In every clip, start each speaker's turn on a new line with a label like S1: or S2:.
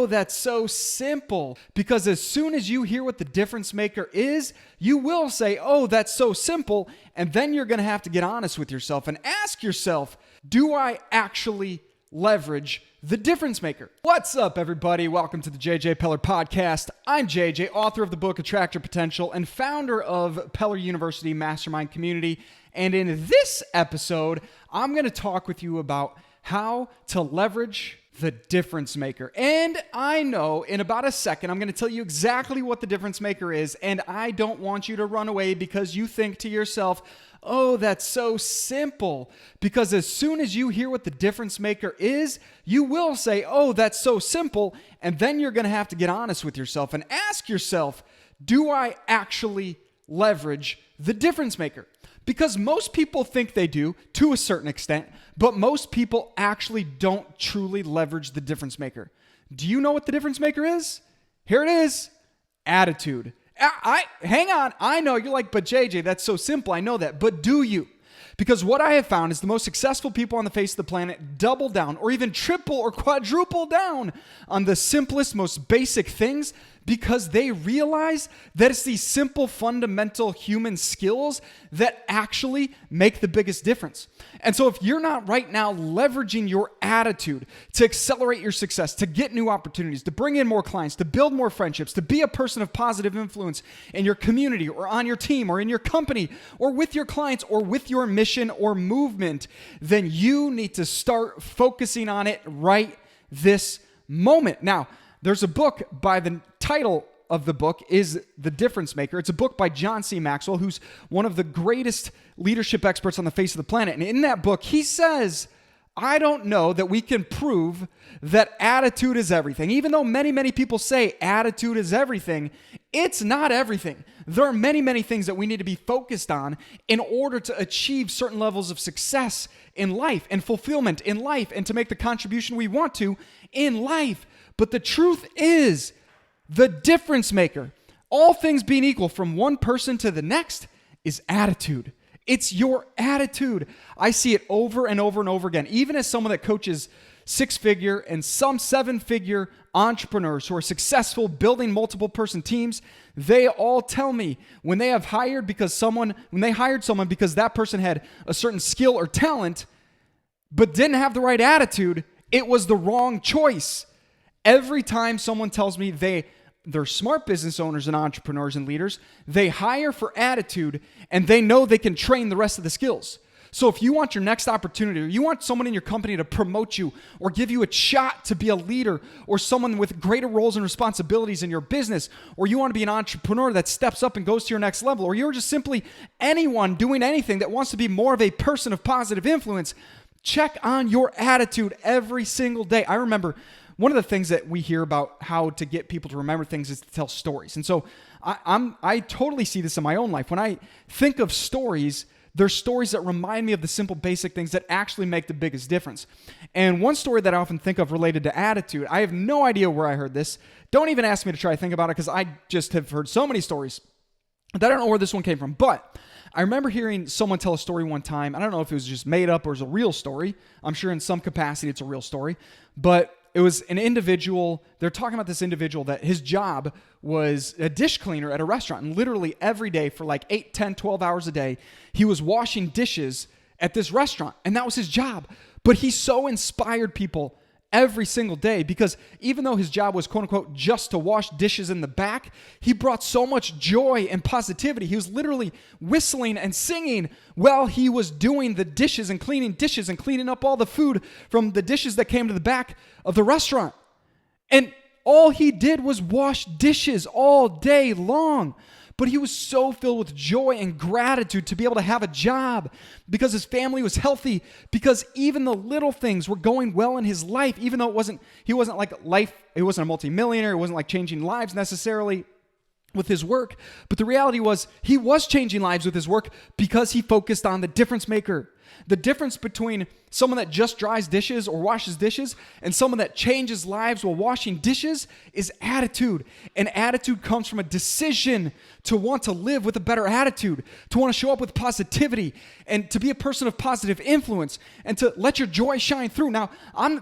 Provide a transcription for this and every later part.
S1: that's so simple. Because as soon as you hear what the difference maker is, you will say, oh, that's so simple. And then you're going to have to get honest with yourself and ask yourself, do I actually leverage the difference maker? What's up, everybody? Welcome to the JJ Peller podcast. I'm JJ, author of the book Attract Your Potential and founder of Peller University Mastermind community. And in this episode, I'm going to talk with you about how to leverage the difference maker. And I know in about a second, I'm going to tell you exactly what the difference maker is. And I don't want you to run away because you think to yourself, oh, that's so simple. Because as soon as you hear what the difference maker is, you will say, oh, that's so simple. And then you're going to have to get honest with yourself and ask yourself, do I actually leverage the difference maker? Because most people think they do to a certain extent, but most people actually don't truly leverage the difference maker. Do you know what the difference maker is? Here it is, attitude. Hang on, I know, you're like, but JJ, that's so simple, I know that, but do you? Because what I have found is the most successful people on the face of the planet double down or even triple or quadruple down on the simplest, most basic things because they realize that it's these simple, fundamental human skills that actually make the biggest difference. And so if you're not right now leveraging your attitude to accelerate your success, to get new opportunities, to bring in more clients, to build more friendships, to be a person of positive influence in your community or on your team or in your company or with your clients or with your mission or movement, then you need to start focusing on it right this moment. Now, there's a book by the title of the book is The Difference Maker. It's a book by John C. Maxwell, who's one of the greatest leadership experts on the face of the planet. And in that book, he says, I don't know that we can prove that attitude is everything. Even though many, many people say attitude is everything, it's not everything. There are many, many things that we need to be focused on in order to achieve certain levels of success in life and fulfillment in life and to make the contribution we want to in life. But the truth is, the difference maker, all things being equal from one person to the next, is attitude. It's your attitude. I see it over and over and over again. Even as someone that coaches six-figure and some seven-figure entrepreneurs who are successful building multiple person teams, they all tell me when they hired someone because that person had a certain skill or talent, but didn't have the right attitude, it was the wrong choice. Every time someone tells me they're smart business owners and entrepreneurs and leaders, they hire for attitude and they know they can train the rest of the skills. So if you want your next opportunity or you want someone in your company to promote you or give you a shot to be a leader or someone with greater roles and responsibilities in your business, or you want to be an entrepreneur that steps up and goes to your next level, or you're just simply anyone doing anything that wants to be more of a person of positive influence, check on your attitude every single day. I remember one of the things that we hear about how to get people to remember things is to tell stories. And so I totally see this in my own life. When I think of stories, there's stories that remind me of the simple basic things that actually make the biggest difference. And one story that I often think of related to attitude, I have no idea where I heard this. Don't even ask me to try to think about it because I just have heard so many stories that I don't know where this one came from. But I remember hearing someone tell a story one time. I don't know if it was just made up or it was a real story. I'm sure in some capacity it's a real story. But it was an individual, they're talking about this individual that his job was a dish cleaner at a restaurant. And literally every day for like 8, 10, 12 hours a day, he was washing dishes at this restaurant. And that was his job. But he so inspired people every single day because even though his job was quote unquote just to wash dishes in the back, he brought so much joy and positivity. He was literally whistling and singing while he was doing the dishes and cleaning up all the food from the dishes that came to the back of the restaurant. And all he did was wash dishes all day long. But he was so filled with joy and gratitude to be able to have a job because his family was healthy, because even the little things were going well in his life, even though he wasn't a multimillionaire, it wasn't like changing lives necessarily with his work. But the reality was he was changing lives with his work because he focused on the difference maker. The difference between someone that just dries dishes or washes dishes and someone that changes lives while washing dishes is attitude. And attitude comes from a decision to want to live with a better attitude, to want to show up with positivity, and to be a person of positive influence, and to let your joy shine through. Now,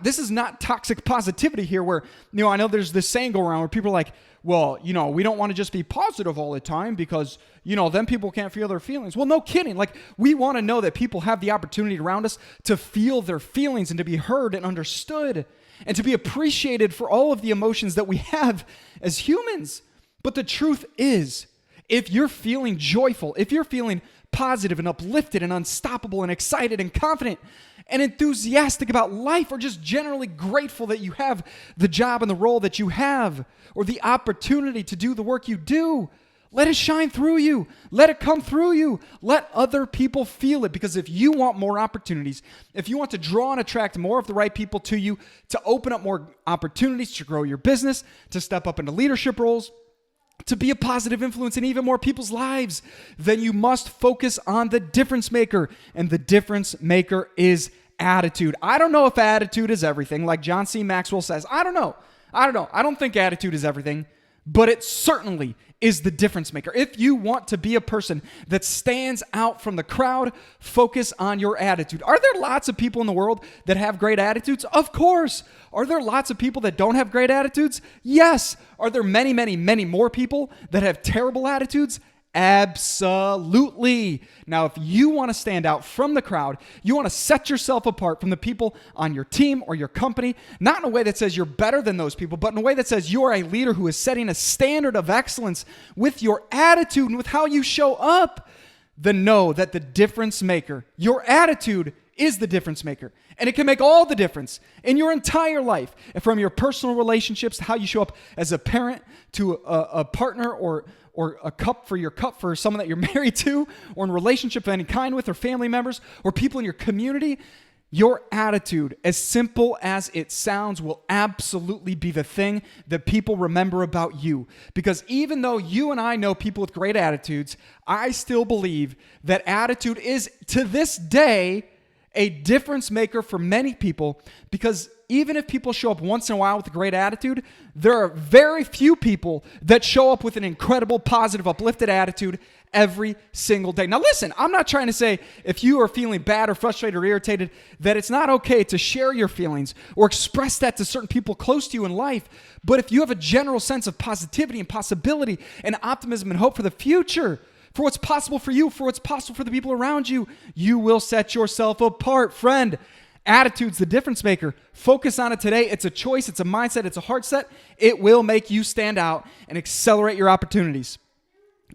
S1: this is not toxic positivity here where, I know there's this saying go around where people are like, well, we don't want to just be positive all the time because, then people can't feel their feelings. Well, no kidding. Like, we want to know that people have the opportunity around us to feel their feelings and to be heard and understood and to be appreciated for all of the emotions that we have as humans. But the truth is, if you're feeling joyful, if you're feeling positive and uplifted and unstoppable and excited and confident and enthusiastic about life, or just generally grateful that you have the job and the role that you have, or the opportunity to do the work you do, let it shine through you. Let it come through you. Let other people feel it. Because if you want more opportunities, if you want to draw and attract more of the right people to you, to open up more opportunities, to grow your business, to step up into leadership roles, to be a positive influence in even more people's lives, then you must focus on the difference maker. And the difference maker is attitude. I don't know if attitude is everything, like John C. Maxwell says. I don't know. I don't think attitude is everything, but it certainly is the difference maker. If you want to be a person that stands out from the crowd, focus on your attitude. Are there lots of people in the world that have great attitudes? Of course. Are there lots of people that don't have great attitudes? Yes. Are there many, many, many more people that have terrible attitudes? Absolutely. Now, if you want to stand out from the crowd, you want to set yourself apart from the people on your team or your company, not in a way that says you're better than those people, but in a way that says you are a leader who is setting a standard of excellence with your attitude and with how you show up, then know that the difference maker, your attitude, is the difference maker. And it can make all the difference in your entire life, from your personal relationships, how you show up as a parent, to a partner, or a cup for someone that you're married to, or in a relationship of any kind with, or family members, or people in your community. Your attitude, as simple as it sounds, will absolutely be the thing that people remember about you. Because even though you and I know people with great attitudes, I still believe that attitude is, to this day, a difference maker for many people, because even if people show up once in a while with a great attitude, there are very few people that show up with an incredible, positive, uplifted attitude every single day. Now listen, I'm not trying to say if you are feeling bad or frustrated or irritated that it's not okay to share your feelings or express that to certain people close to you in life. But if you have a general sense of positivity and possibility and optimism and hope for the future, for what's possible for you, for what's possible for the people around you, you will set yourself apart. Friend, attitude's the difference maker. Focus on it today. It's a choice. It's a mindset. It's a heart set. It will make you stand out and accelerate your opportunities.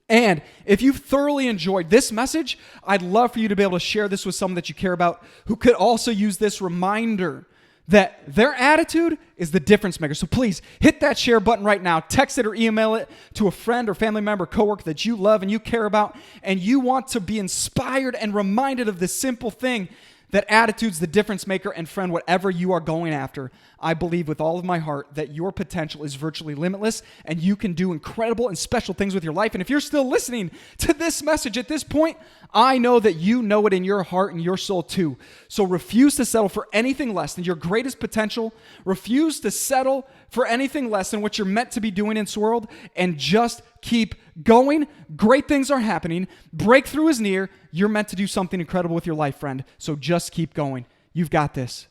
S1: And if you've thoroughly enjoyed this message, I'd love for you to be able to share this with someone that you care about who could also use this reminder that their attitude is the difference maker. So please hit that share button right now. Text it or email it to a friend or family member, coworker that you love and you care about, and you want to be inspired and reminded of this simple thing, that attitude's the difference maker. And friend, whatever you are going after, I believe with all of my heart that your potential is virtually limitless and you can do incredible and special things with your life. And if you're still listening to this message at this point, I know that you know it in your heart and your soul too. So refuse to settle for anything less than your greatest potential. Refuse to settle for anything less than what you're meant to be doing in this world, and just keep going. Great things are happening. Breakthrough is near. You're meant to do something incredible with your life, friend. So just keep going. You've got this.